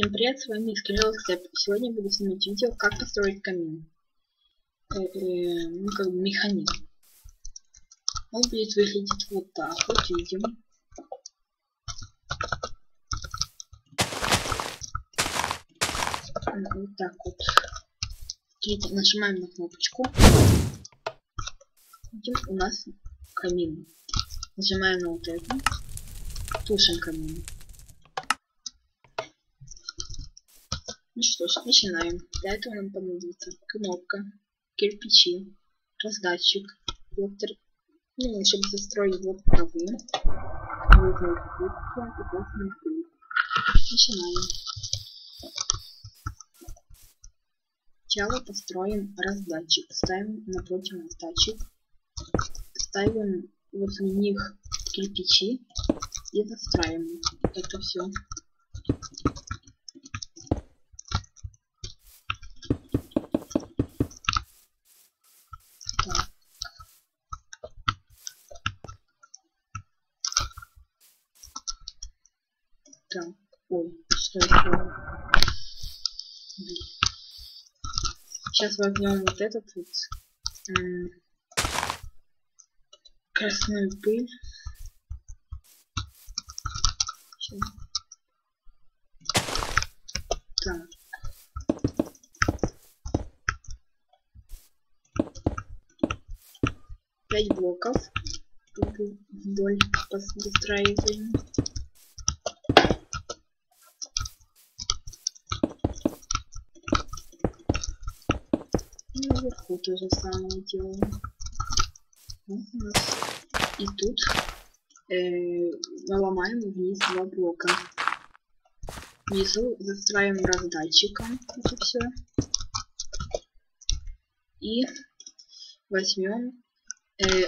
Всем привет, с вами Скрилл Степ. Сегодня буду снимать видео, как построить камин. Ну, как бы механизм. Он будет выглядеть вот так. Вот видим. Вот так вот. Видите, нажимаем на кнопочку. Видим, у нас камин. Нажимаем на вот это. Тушим камин. Ну что ж, начинаем. Для этого нам понадобится кнопка, кирпичи, раздатчик, локтер, ну, чтобы застроить вот травы, и красный пыль. Начинаем. Сначала построим раздатчик. Ставим напротив раздатчик. Ставим возле них кирпичи и застраиваем это все. Так, ой, что это? Сейчас возьмем вот этот вот красную пыль. Сейчас. Так. Пять блоков вдоль выстраиваем. И наверху то же самое делаем. Вот у нас. И тут ломаем вниз два блока. Внизу застраиваем раздатчиком это все. И возьмем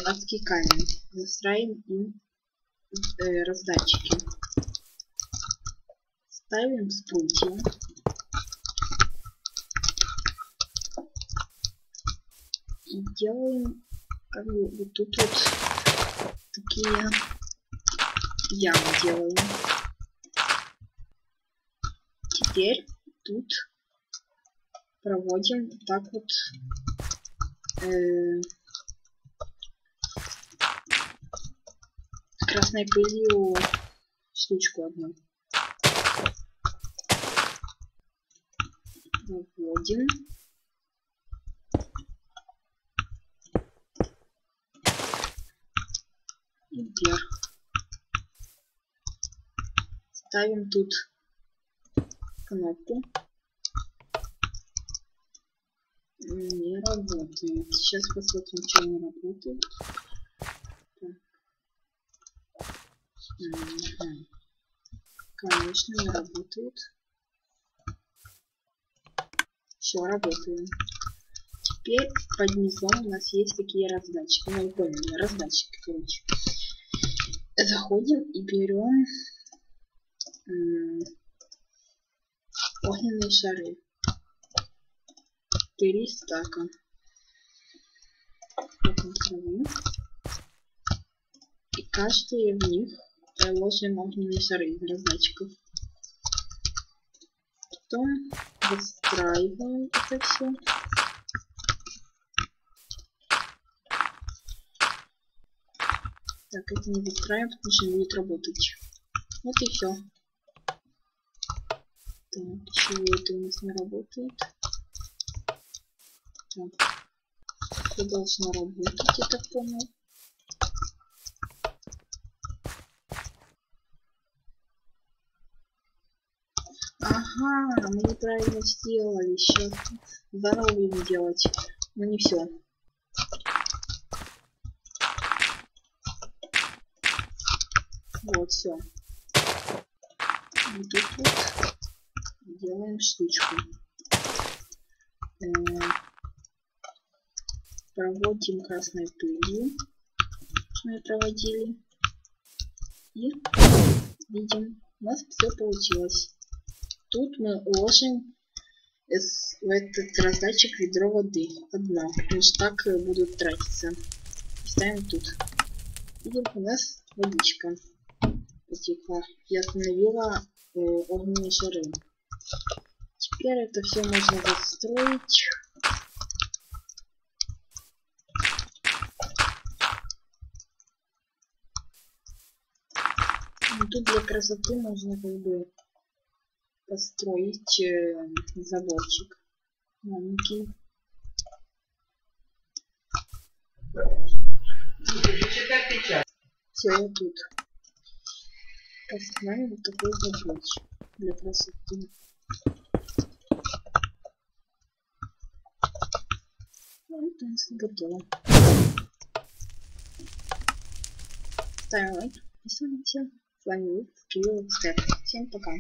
адский камень. Застраиваем им раздатчики. Ставим спрутья. И делаем как бы вот тут вот такие ямы делаем. Теперь тут проводим так вот красной пылью штучку одну. Выводим. И вверх. Ставим тут кнопку. Не работает. Сейчас посмотрим, что не работает. Конечно, не работает. Все, работает. Теперь под низом у нас есть такие раздатчики. Ну, вы поняли, раздатчики, короче. Заходим и берем огненные шары. 3 стака. И каждый в них ложим огненные шары из раздатчиков. Потом выстраиваем это все. Так, это не выстраиваем, потому что не будет работать. Вот и все. Так, почему это у нас не работает? Так, это должно работать, я так понял. Ага, мы неправильно сделали. Сейчас заново будем делать. Но не все. Вот, все. И тут вот делаем штучку. Проводим красной пылью. Мы проводили. И видим, у нас все получилось. Тут мы ложим в этот раздатчик ведро воды. Одно. Потому что так будут тратиться. Ставим тут. Видим, у нас водичка потекла. Я остановила огненные шары. Теперь это все можно застроить. И тут для красоты можно как бы построить заборчик маленький. Все, вот тут поставим вот такой заборчик для красоты. Вот у нас готово. Ставим лайк, подписываемся. С вами был Кирилл Эксперт. Всем пока.